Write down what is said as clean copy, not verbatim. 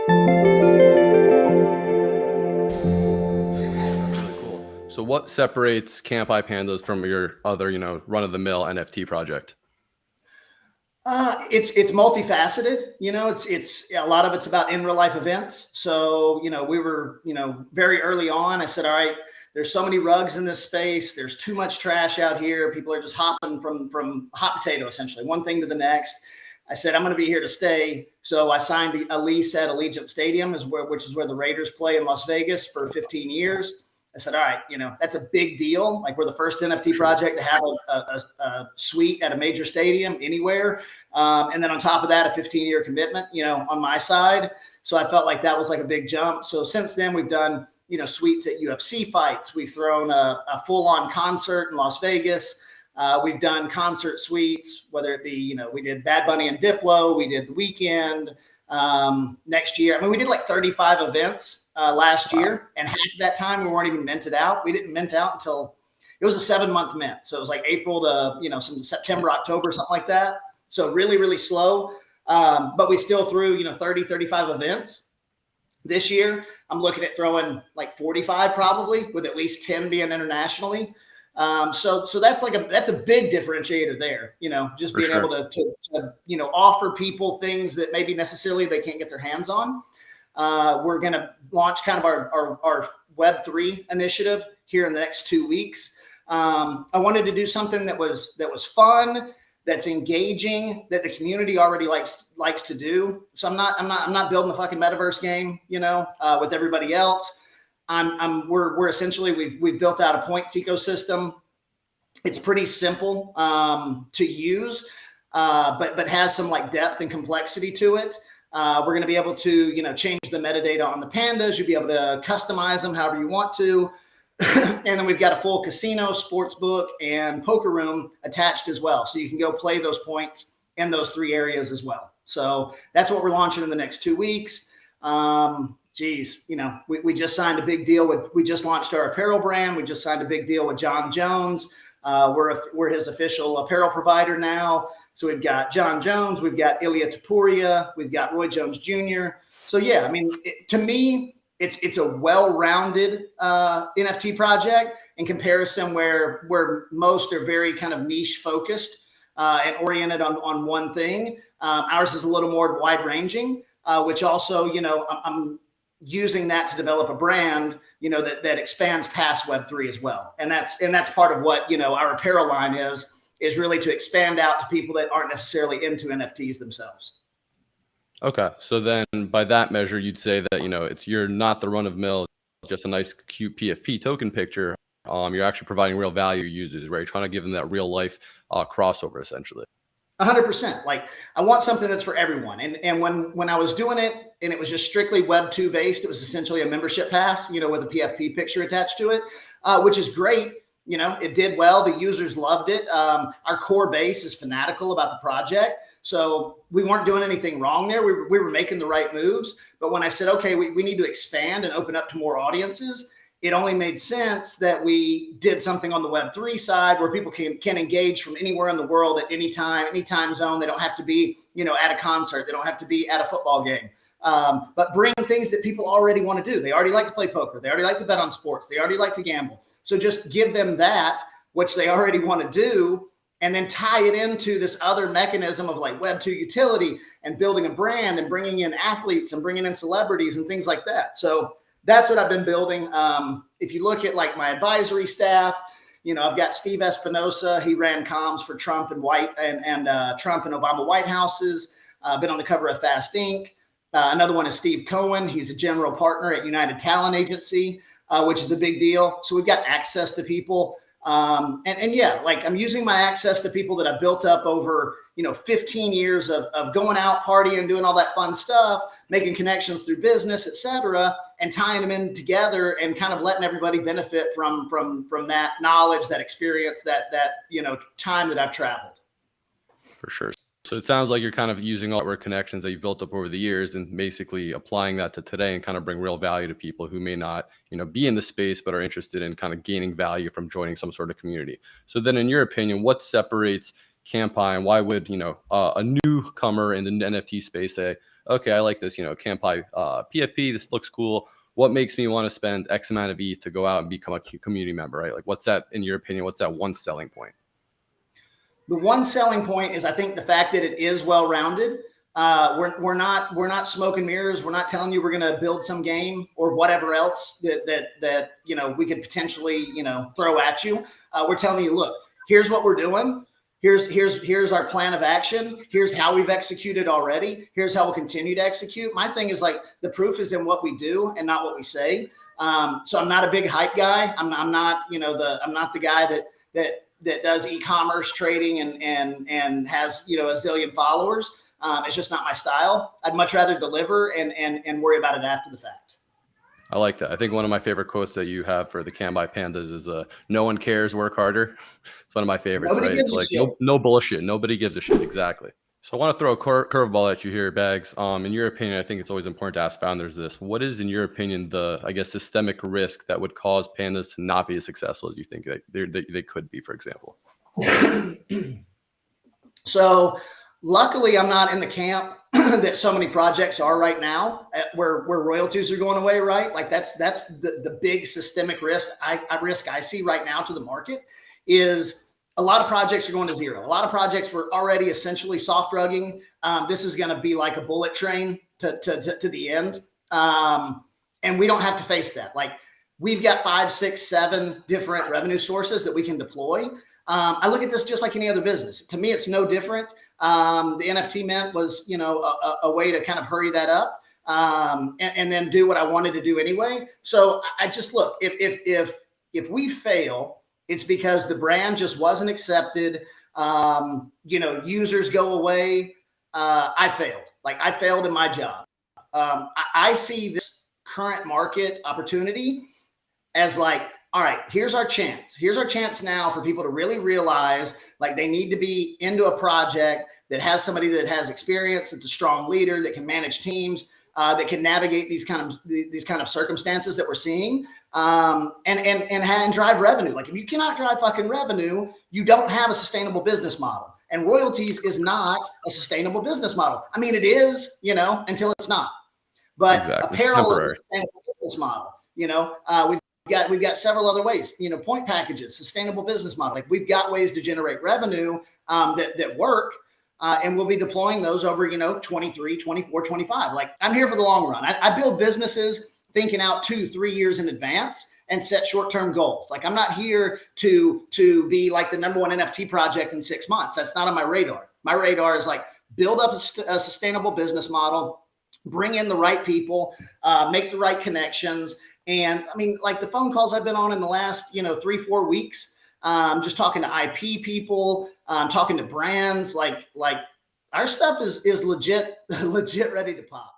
Really cool. So what separates Kanpai Pandas from your other, run-of-the-mill NFT project? It's multifaceted. It's a lot of it's about in real life events. So we were very early on. I said, all right, there's so many rugs in this space. There's too much trash out here. People are just hopping from hot potato, essentially, one thing to the next. I said, I'm going to be here to stay. So I signed a lease at Allegiant Stadium, which is where the Raiders play in Las Vegas, for 15 years. I said, all right, that's a big deal. Like, we're the first NFT project to have a suite at a major stadium anywhere. And then on top of that, a 15-year commitment, on my side. So I felt like that was like a big jump. So since then, we've done, suites at UFC fights. We've thrown a full-on concert in Las Vegas. We've done concert suites, whether it be, we did Bad Bunny and Diplo. We did The Weeknd. Next year, we did like 35 events last year, and half of that time we weren't even minted out. We didn't mint out until it was a 7-month mint. So it was like April to, some September, October, something like that. So really, really slow. But we still threw, 30, 35 events. This year, I'm looking at throwing like 45 probably, with at least 10 being internationally. So that's that's a big differentiator there, just being able to offer people things that maybe necessarily they can't get their hands on. We're going to launch kind of our Web3 initiative here in the next 2 weeks. I wanted to do something that was fun, that's engaging, that the community already likes to do. So I'm not building a fucking metaverse game, with everybody else. We're essentially, we've built out a points ecosystem. It's pretty simple to use, but has some like depth and complexity to it. We're going to be able to, change the metadata on the pandas. You'll be able to customize them however you want to. And then we've got a full casino, sports book, and poker room attached as well. So you can go play those points in those 3 areas as well. So that's what we're launching in the next 2 weeks. We just signed a big deal we just launched our apparel brand. We just signed a big deal with John Jones. We're his official apparel provider now. So we've got John Jones, we've got Ilya Tapuria, we've got Roy Jones Jr. So yeah, to me, it's a well-rounded NFT project in comparison where most are very kind of niche focused and oriented on one thing. Ours is a little more wide-ranging, which also, I'm using that to develop a brand, that expands past Web3 as well. And that's part of what, our apparel line is really to expand out to people that aren't necessarily into NFTs themselves. Okay. So then by that measure, you'd say that, you're not the run of mill, just a nice, cute PFP token picture. You're actually providing real value to users, right? You're trying to give them that real life crossover, essentially. 100%. Like, I want something that's for everyone. And when I was doing it and it was just strictly Web2 based, it was essentially a membership pass, with a PFP picture attached to it, which is great. It did well. The users loved it. Our core base is fanatical about the project. So we weren't doing anything wrong there. We were making the right moves. But when I said, okay, we need to expand and open up to more audiences, it only made sense that we did something on the Web3 side where people can engage from anywhere in the world at any time zone. They don't have to be, at a concert. They don't have to be at a football game. But bring things that people already want to do. They already like to play poker. They already like to bet on sports. They already like to gamble. So just give them that, which they already want to do, and then tie it into this other mechanism of like Web2 utility and building a brand and bringing in athletes and bringing in celebrities and things like that. So that's what I've been building. If you look at like my advisory staff, I've got Steve Espinosa. He ran comms for Trump and Trump and Obama White Houses. Been on the cover of Fast Inc. Another one is Steve Cohen. He's a general partner at United Talent Agency, which is a big deal. So we've got access to people. Yeah, like, I'm using my access to people that I've built up over, 15 years of going out, partying, doing all that fun stuff, making connections through business, et cetera, and tying them in together and kind of letting everybody benefit from that knowledge, that experience, that time that I've traveled. For sure. So it sounds like you're kind of using all the connections that you've built up over the years and basically applying that to today and kind of bring real value to people who may not, be in the space, but are interested in kind of gaining value from joining some sort of community. So then in your opinion, what separates, Kanpai, and why would, a newcomer in the NFT space say, okay, I like this, Kanpai PFP, this looks cool. What makes me want to spend X amount of ETH to go out and become a community member, right? Like, what's that, in your opinion, what's that one selling point? The one selling point is, I think, the fact that it is well-rounded. We're not smoke and mirrors. We're not telling you we're going to build some game or whatever else that we could potentially throw at you. We're telling you, look, here's what we're doing. Here's our plan of action. Here's how we've executed already. Here's how we'll continue to execute. My thing is, like, the proof is in what we do and not what we say. So I'm not a big hype guy. I'm not the guy that does e-commerce trading and has a zillion followers. It's just not my style. I'd much rather deliver and worry about it after the fact. I like that. I think one of my favorite quotes that you have for the Kanpai Pandas is no one cares, work harder. It's one of my favorites. Nobody right? gives It's a like shit. no bullshit. Nobody gives a shit. Exactly. So I want to throw a curveball at you here, Bags. In your opinion, I think it's always important to ask founders this. What is, in your opinion, the, I guess, systemic risk that would cause pandas to not be as successful as you think they could be, for example? So luckily, I'm not in the camp that so many projects are right now, where royalties are going away, right? Like that's the big systemic risk I see right now to the market is a lot of projects are going to zero. A lot of projects were already essentially soft drugging. This is going to be like a bullet train to the end. And we don't have to face that. Like, we've got 5, 6, 7 different revenue sources that we can deploy. I look at this just like any other business. To me, it's no different. The NFT mint was, a way to kind of hurry that up and then do what I wanted to do anyway. So I just look, if we fail, it's because the brand just wasn't accepted. Users go away. I failed. Like, I failed in my job. I see this current market opportunity as like, all right, here's our chance. Here's our chance now for people to really realize, like, they need to be into a project that has somebody that has experience, that's a strong leader, that can manage teams, that can navigate these kind of circumstances that we're seeing, and drive revenue. Like, if you cannot drive fucking revenue, you don't have a sustainable business model. And royalties is not a sustainable business model. I mean, it is, until it's not. But exactly. Apparel is a sustainable business model. We've got several other ways, point packages, sustainable business model. Like, we've got ways to generate revenue that work. And we'll be deploying those over, 23, 24, 25. Like, I'm here for the long run. I build businesses thinking out 2-3 years in advance and set short-term goals. Like, I'm not here to be like the #1 NFT project in 6 months. That's not on my radar. My radar is like, build up a sustainable business model, bring in the right people, make the right connections. And I mean, like, the phone calls I've been on in the last, 3-4 weeks, just talking to IP people, talking to brands, like our stuff is legit ready to pop.